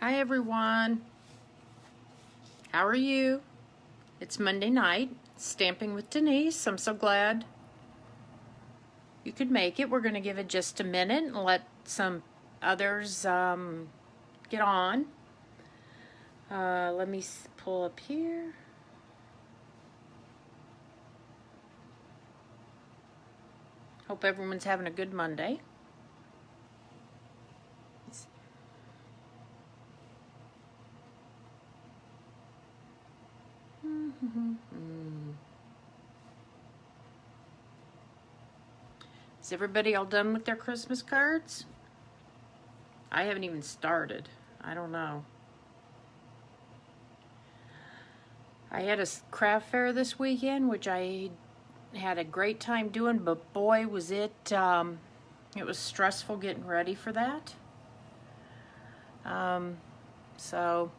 Hi everyone. How are you? It's Monday night, Stamping with Denise. I'm so glad you could make it. We're going to give it just a minute and let some others get on. Let me pull up here. Hope everyone's having a good Monday. Is everybody all done with their Christmas cards? I haven't even started. I don't know. I had a craft fair this weekend, which I had a great time doing, but boy was it, it was stressful getting ready for that. So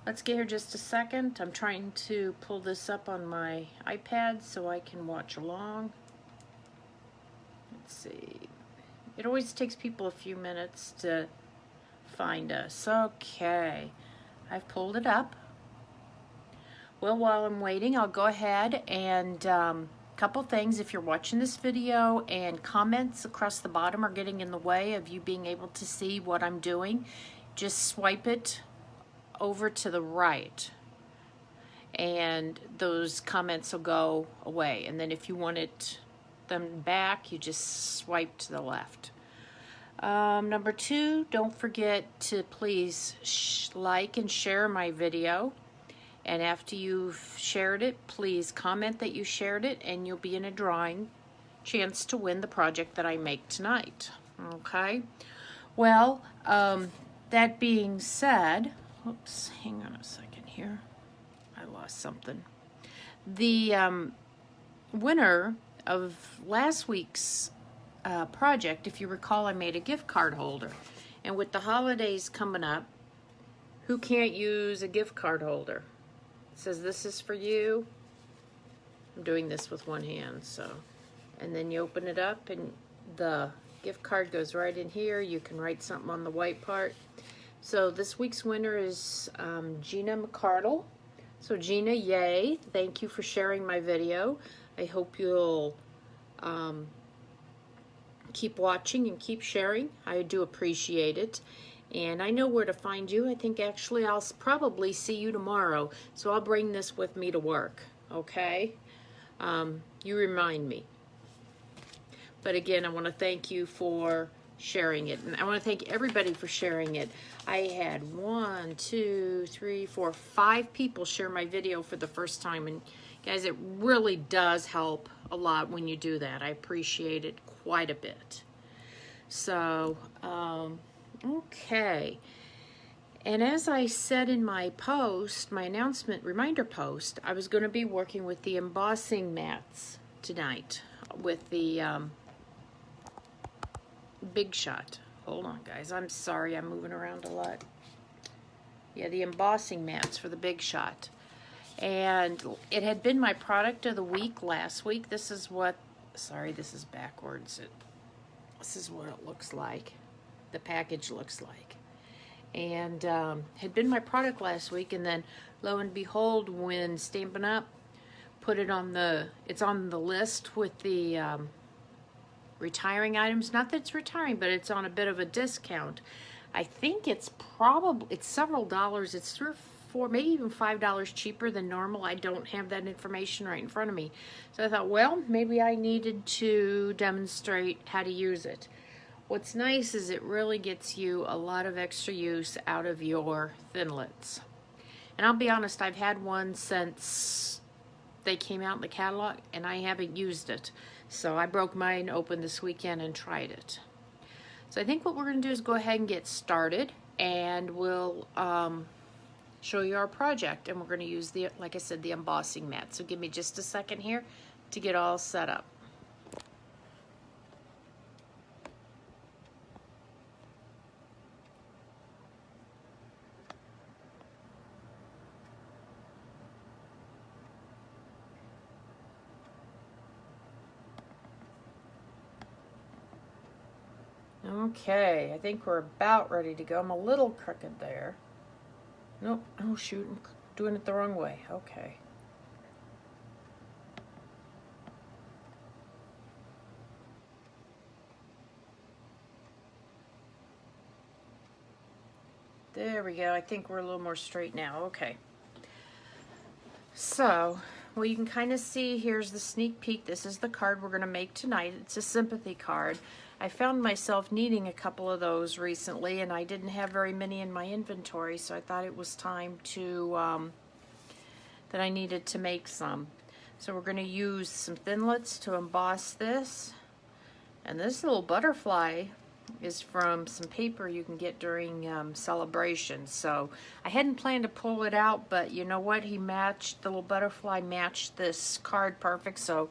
let's get here just a second. I'm trying to pull this up on my iPad so I can watch along. Let's see. It always takes people a few minutes to find us. Okay, I've pulled it up. Well, while I'm waiting, I'll go ahead and couple things. If you're watching this video and comments across the bottom are getting in the way of you being able to see what I'm doing, just swipe it over to the right and those comments will go away. And then if you wanted them back, you just swipe to the left. Number 2, don't forget to please like and share my video. And after you've shared it, please comment that you shared it and you'll be in a drawing chance to win the project that I make tonight. Okay? Well, that being said, oops, hang on a second here. I lost something. The winner of last week's project, if you recall, I made a gift card holder. And with the holidays coming up, who can't use a gift card holder? Says this is for you. I'm doing this with one hand, so. And then you open it up and the gift card goes right in here. You can write something on the white part. So this week's winner is Gina McCardle. So Gina, yay. Thank you for sharing my video. I hope you'll keep watching and keep sharing. I do appreciate it. And I know where to find you. I think actually I'll probably see you tomorrow. So I'll bring this with me to work, okay? You remind me. But again, I want to thank you for sharing it. And I want to thank everybody for sharing it. I had 5 people share my video for the first time. And guys, it really does help a lot when you do that. I appreciate it quite a bit. So, okay, and as I said in my post, my announcement reminder post, I was going to be working with the embossing mats tonight with the Big Shot. Hold on, guys. I'm sorry. I'm moving around a lot. Yeah, the embossing mats for the Big Shot. And it had been my product of the week last week. This is what, sorry, this is backwards. This is what it looks like. The package looks like, and had been my product last week, and then lo and behold, when Stampin' Up put it on it's on the list with the retiring items. Not that it's retiring, but it's on a bit of a discount. I think it's several dollars. It's $3 or $4, maybe even $5 cheaper than normal. I don't have that information right in front of me, so I thought, well, maybe I needed to demonstrate how to use it. What's nice is it really gets you a lot of extra use out of your Thinlits. And I'll be honest, I've had one since they came out in the catalog and I haven't used it. So I broke mine open this weekend and tried it. So I think what we're going to do is go ahead and get started, and we'll show you our project. And we're going to use the, like I said, the embossing mat. So give me just a second here to get all set up. Okay, I think we're about ready to go. I'm a little crooked there. Nope. Oh shoot, I'm doing it the wrong way. Okay. There we go. I think we're a little more straight now. Okay. So, well, you can kind of see, here's the sneak peek. This is the card we're going to make tonight. It's a sympathy card. I found myself needing a couple of those recently, and I didn't have very many in my inventory, so I thought it was time to, that I needed to make some. So we're going to use some Thinlits to emboss this. And this little butterfly is from some paper you can get during Sale-A-Bration. So I hadn't planned to pull it out, but you know what? The little butterfly matched this card perfect. So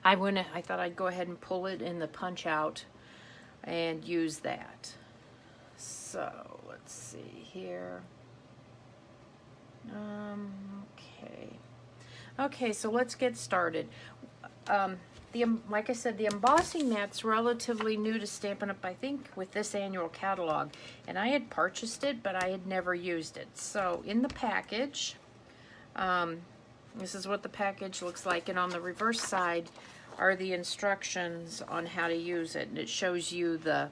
I thought I'd go ahead and pull it in the punch out and use that. So let's see here. Okay, so let's get started. Like I said, the embossing mat's relatively new to Stampin' Up, I think, with this annual catalog. And I had purchased it, but I had never used it. So in the package, this is what the package looks like. And on the reverse side are the instructions on how to use it. And it shows you the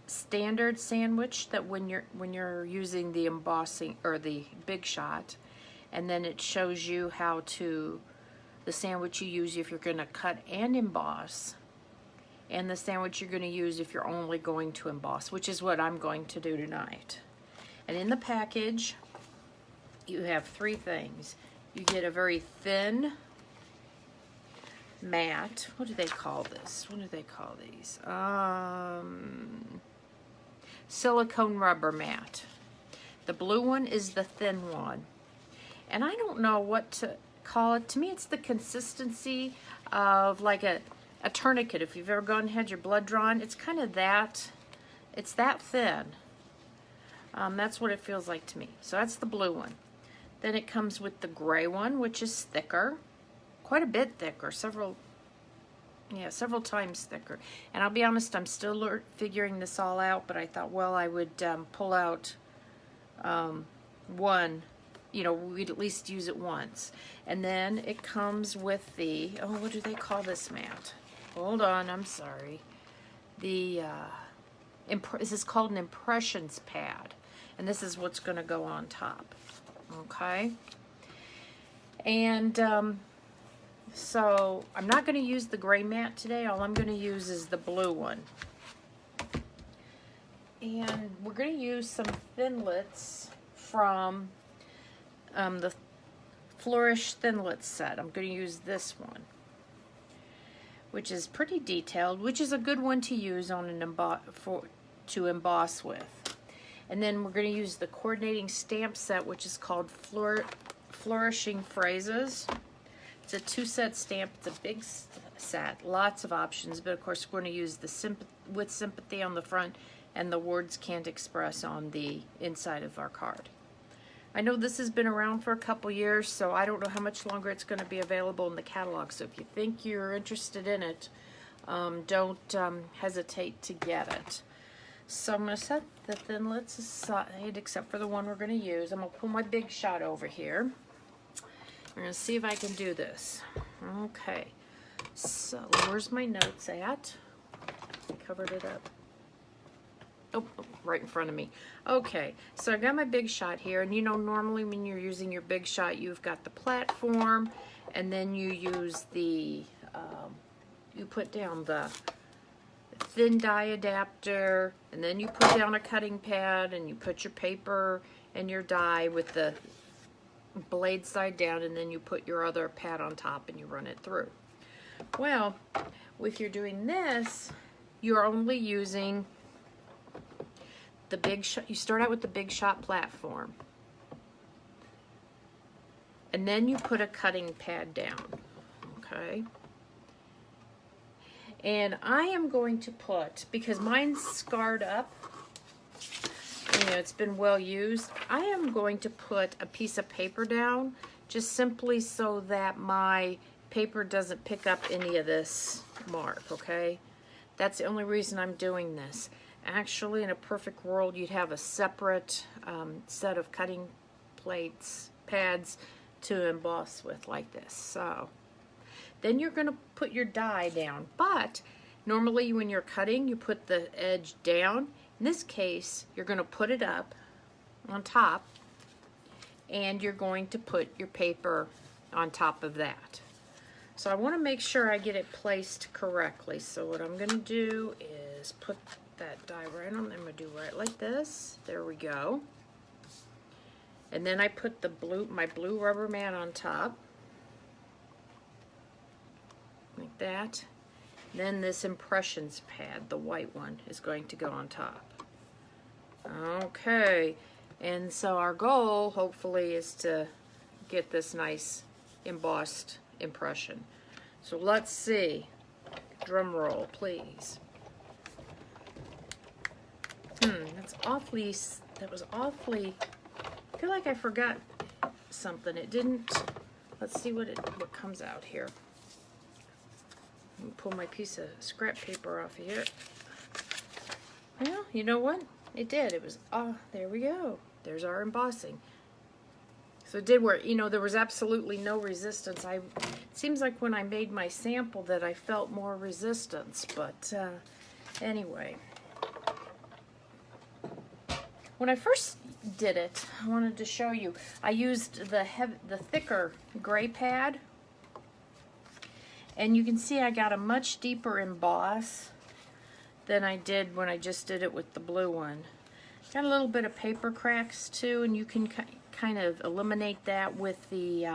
standard sandwich that when you're using the embossing or the Big Shot. And then it shows you how to the sandwich you use if you're going to cut and emboss, and the sandwich you're going to use if you're only going to emboss, which is what I'm going to do tonight. And in the package, you have three things. You get a very thin mat. What do they call this? What do they call these? Silicone rubber mat. The blue one is the thin one. And I don't know what to call it. To me, it's the consistency of like a tourniquet. If you've ever gone and had your blood drawn, it's kind of that. It's that thin. That's what it feels like to me. So that's the blue one. Then it comes with the gray one, which is thicker, quite a bit thicker, several times thicker. And I'll be honest, I'm still figuring this all out, but I thought, well, I would pull out one. You know, we'd at least use it once. And then it comes with the, oh, what do they call this mat? Hold on, I'm sorry. This is called an impressions pad. And this is what's going to go on top. Okay? And so I'm not going to use the gray mat today. All I'm going to use is the blue one. And we're going to use some Thinlits from the Flourish Thinlits set. I'm going to use this one, which is pretty detailed, which is a good one to use on an to emboss with. And then we're going to use the coordinating stamp set, which is called Flourishing Phrases. It's a 2-set stamp. It's a big set, lots of options, but of course we're going to use the Sympathy on the front and the Words Can't Express on the inside of our card. I know this has been around for a couple years, so I don't know how much longer it's going to be available in the catalog. So if you think you're interested in it, don't hesitate to get it. So I'm going to set the Thinlits aside, except for the one we're going to use. I'm going to pull my Big Shot over here. We're going to see if I can do this. Okay, so where's my notes at? I covered it up. Oh, right in front of me. Okay, so I've got my Big Shot here, and you know, normally when you're using your Big Shot, you've got the platform, and then you use the, you put down the thin die adapter, and then you put down a cutting pad, and you put your paper and your die with the blade side down, and then you put your other pad on top and you run it through. Well, if you're doing this, you're only using the Big Shot. You start out with the Big Shot platform, and then you put a cutting pad down. Okay, and I am going to put, because mine's scarred up, you know, it's been well used, I am going to put a piece of paper down just simply so that my paper doesn't pick up any of this mark. Okay, that's the only reason I'm doing this. Actually, in a perfect world, you'd have a separate set of cutting plates, pads to emboss with like this. So then you're going to put your die down, but normally when you're cutting, you put the edge down. In this case, you're going to put it up on top, and you're going to put your paper on top of that. So I want to make sure I get it placed correctly. So what I'm going to do is put that die right on there. I'm going to do right like this. There we go. And then I put the my blue rubber mat on top. Like that. Then this impressions pad, the white one, is going to go on top. Okay. And so our goal, hopefully, is to get this nice embossed impression. So let's see. Drum roll, please. That was awfully, I feel like I forgot something. It didn't, let's see what comes out here. Let me pull my piece of scrap paper off of here. Well, you know what? It did. It was, there we go. There's our embossing. So it did work. You know, there was absolutely no resistance. It seems like when I made my sample that I felt more resistance, but anyway. When I first did it, I wanted to show you, I used the thicker gray pad, and you can see I got a much deeper emboss than I did when I just did it with the blue one. Got a little bit of paper cracks too, and you can kind of eliminate that with the,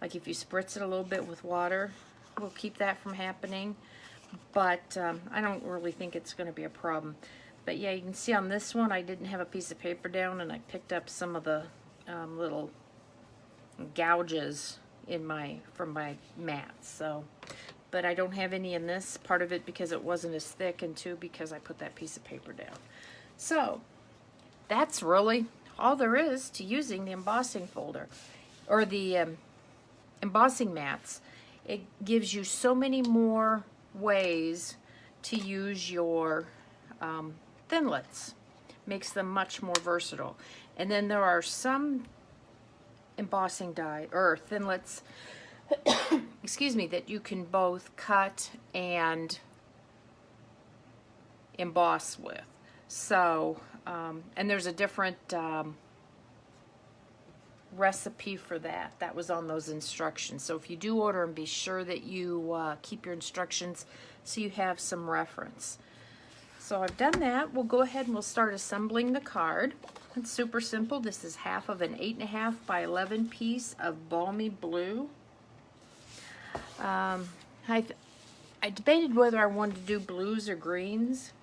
like if you spritz it a little bit with water, we'll keep that from happening. But I don't really think it's going to be a problem. But yeah, you can see on this one I didn't have a piece of paper down, and I picked up some of the little gouges from my mats. So, but I don't have any in this part of it because it wasn't as thick, and two, because I put that piece of paper down. So that's really all there is to using the embossing folder or the embossing mats. It gives you so many more ways to use your Thinlits. Makes them much more versatile. And then there are some embossing die or Thinlits excuse me, that you can both cut and emboss with. So and there's a different recipe for that. That was on those instructions. So if you do order them, be sure that you keep your instructions so you have some reference. So I've done that. We'll go ahead and we'll start assembling the card. It's super simple. This is half of an 8.5 by 11 piece of Balmy Blue. I debated whether I wanted to do blues or greens,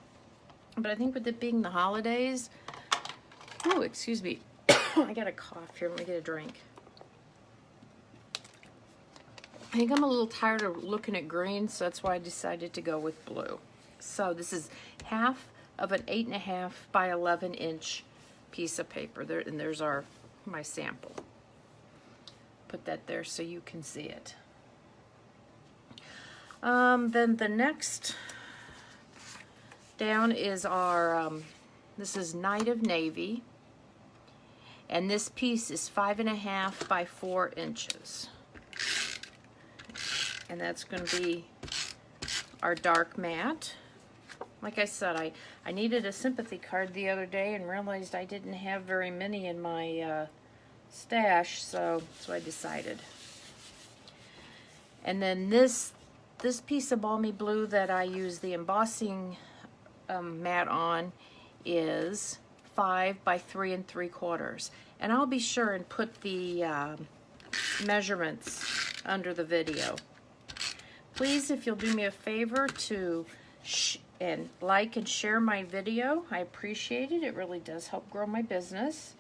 but I think with it being the holidays, oh, excuse me, I got a cough here. Let me get a drink. I think I'm a little tired of looking at green, so that's why I decided to go with blue. So this is half of an 8.5 by 11 inch piece of paper there, and there's my sample. Put that there so you can see it. Then the next down is our this is Night of Navy, and this piece is 5.5 by 4 inches, and that's going to be our dark matte. Like I said, I needed a Sympathy card the other day and realized I didn't have very many in my stash, so I decided. And then this piece of Balmy Blue that I use the embossing mat on is 5 by 3 3/4. And I'll be sure and put the measurements under the video. Please, if you'll do me a favor to like and share my video, I appreciate it. It really does help grow my business,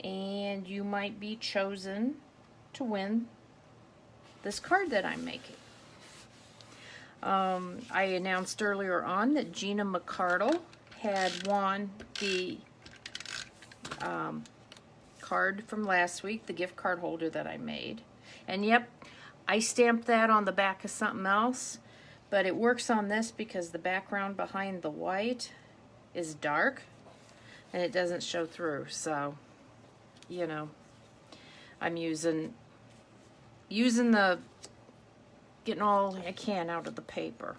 and you might be chosen to win this card that I'm making. I announced earlier on that Gina McCardle had won the card from last week, the gift card holder that I made. And yep, I stamped that on the back of something else, but it works on this because the background behind the white is dark and it doesn't show through. So you know, I'm using the, getting all I can out of the paper.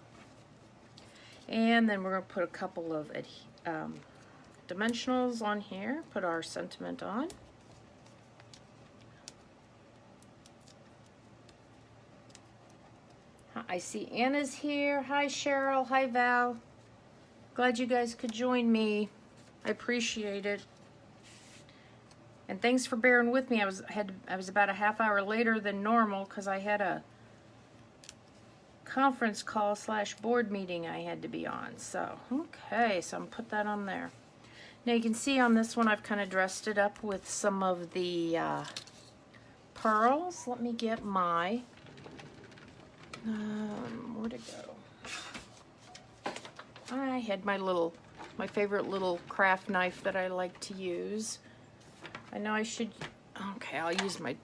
And then we're going to put a couple of dimensionals on here, put our sentiment on. I see Anna's here. Hi Cheryl, hi Val. Glad you guys could join me. I appreciate it. And thanks for bearing with me. I was about a half hour later than normal because I had a conference call / board meeting I had to be on. So, okay, so I'm put that on there. Now you can see on this one I've kind of dressed it up with some of the pearls. Let me get my, where'd it go? I had my favorite little craft knife that I like to use. I know I should, okay, I'll use my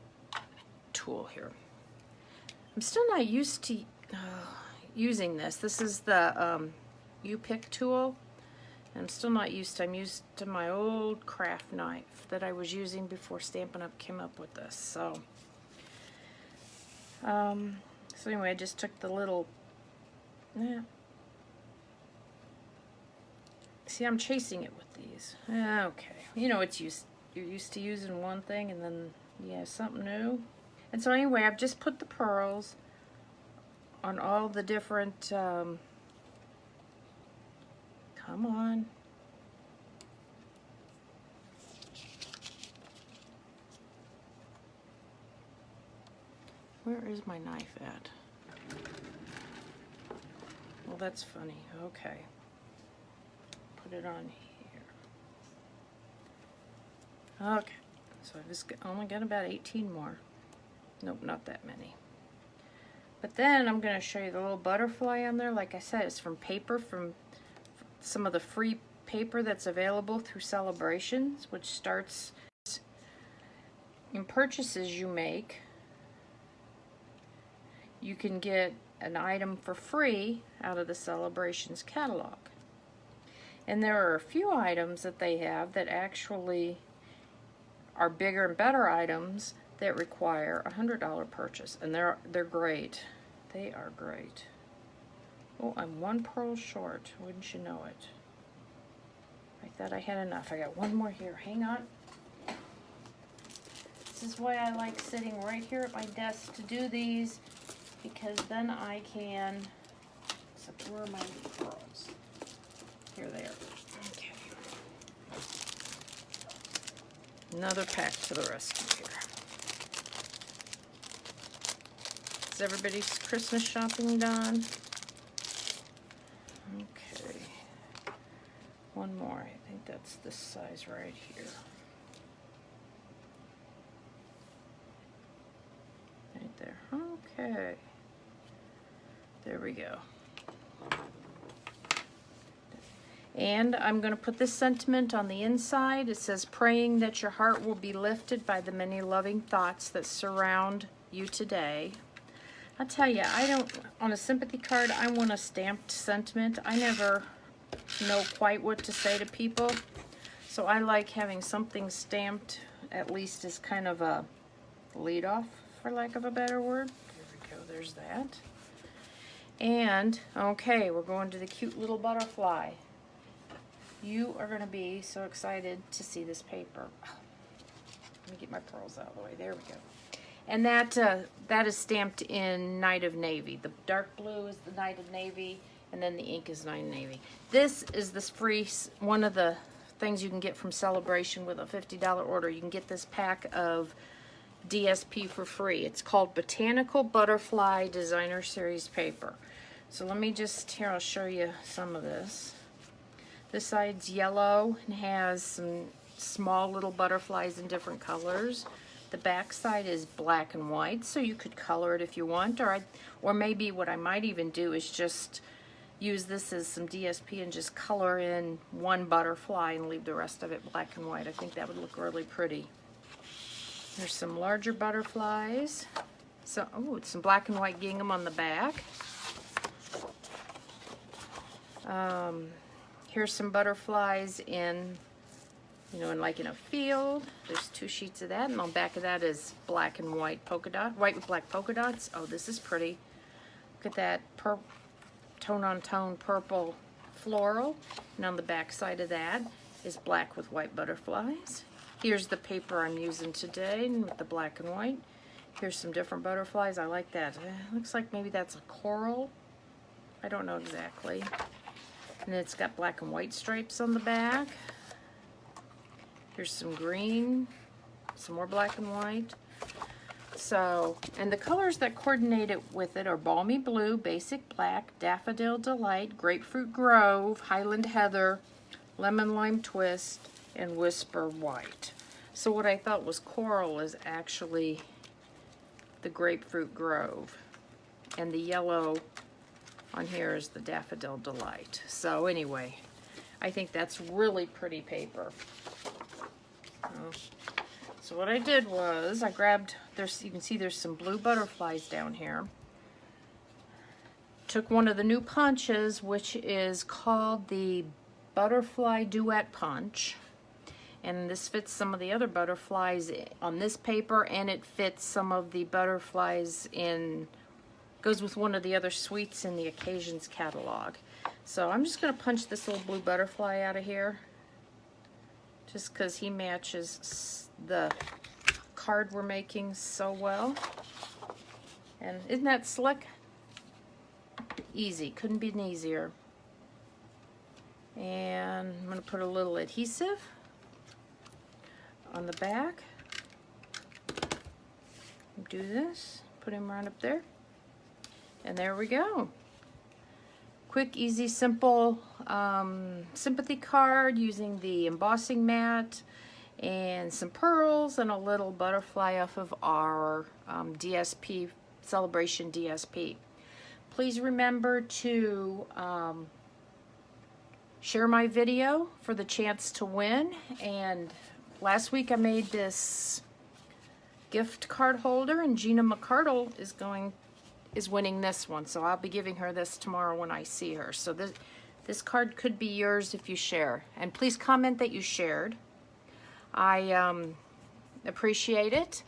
tool here. I'm still not used to using this. This is the U-Pick tool. And I'm still not used to, I'm used to my old craft knife that I was using before Stampin' Up! Came up with this. So, so anyway, I just took the little, see, I'm chasing it with these. Okay, you know, you're used to using one thing and then you have something new. And so anyway, I've just put the pearls on all the different, come on. Where is my knife at? Well, that's funny. Okay. Put it on here. Okay. So I've just only got about 18 more. Nope, not that many. But then I'm going to show you the little butterfly on there. Like I said, it's from paper, from some of the free paper that's available through Sale-A-Brations, which starts in purchases you make. You can get an item for free out of the Sale-A-Brations catalog. And there are a few items that they have that actually are bigger and better items that require a $100 purchase, and they're great. They are great. Oh, I'm one pearl short. Wouldn't you know it? I thought I had enough. I got one more here. Hang on. This is why I like sitting right here at my desk to do these, because then I can. Except where are my pearls? Here they are. Okay. Another pack to the rescue here. Is everybody's Christmas shopping done? Okay. One more. I think that's this size right here. Right there. Okay. There we go. And I'm going to put this sentiment on the inside. It says, praying that your heart will be lifted by the many loving thoughts that surround you today. I'll tell you, I don't, on a sympathy card, I want a stamped sentiment. I never know quite what to say to people. So I like having something stamped, at least as kind of a lead off, for lack of a better word. There we go, there's that. And, okay, we're going to the cute little butterfly. You are going to be so excited to see this paper. Let me get my pearls out of the way. There we go. And that is stamped in Night of Navy. The dark blue is the Night of Navy, and then the ink is Night of Navy. This is this free, one of the things you can get from Sale-A-Bration with a $50 order. You can get this pack of DSP for free. It's called Botanical Butterfly Designer Series paper. So let me just, here I'll show you some of this. This side's yellow and has some small little butterflies in different colors. The back side is black and white, so you could color it if you want, or maybe what I might even do is just use this as some DSP and just color in one butterfly and leave the rest of it black and white. I think that would look really pretty. There's some larger butterflies. So, oh, it's some black and white gingham on the back. Here's some butterflies in you know, and like in a field. There's 2 sheets of that, and on the back of that is black and white polka dot, white with black polka dots. Oh, this is pretty. Look at that tone on tone purple floral, and on the back side of that is black with white butterflies. Here's the paper I'm using today with the black and white. Here's some different butterflies. I like that. Looks like maybe that's a coral. I don't know exactly. And it's got black and white stripes on the back. Here's some green, some more black and white. So, and the colors that coordinate it with it are Balmy Blue, Basic Black, Daffodil Delight, Grapefruit Grove, Highland Heather, Lemon Lime Twist, and Whisper White. So what I thought was coral is actually the Grapefruit Grove, and the yellow on here is the Daffodil Delight. So anyway, I think that's really pretty paper. So what I did was I grabbed, you can see there's some blue butterflies down here. Took one of the new punches, which is called the Butterfly Duet Punch. And this fits some of the other butterflies on this paper, and it fits some of the butterflies in, goes with one of the other suites in the Occasions catalog. So I'm just going to punch this little blue butterfly out of here, just because he matches the card we're making so well. And isn't that slick? Easy, couldn't be easier. And I'm going to put a little adhesive on the back. Do this, put him right up there, and there we go. Quick, easy, simple sympathy card using the embossing mat and some pearls and a little butterfly off of our DSP, Sale-A-Bration DSP. Please remember to share my video for the chance to win. And last week I made this gift card holder, and Gina McCardle is winning this one, so I'll be giving her this tomorrow when I see her. So this card could be yours if you share, and please comment that you shared. I appreciate it,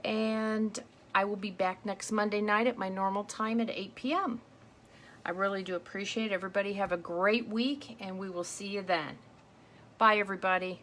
and I will be back next Monday night at my normal time at 8 p.m. I really do appreciate it. Everybody have a great week, and we will see you then. Bye, everybody.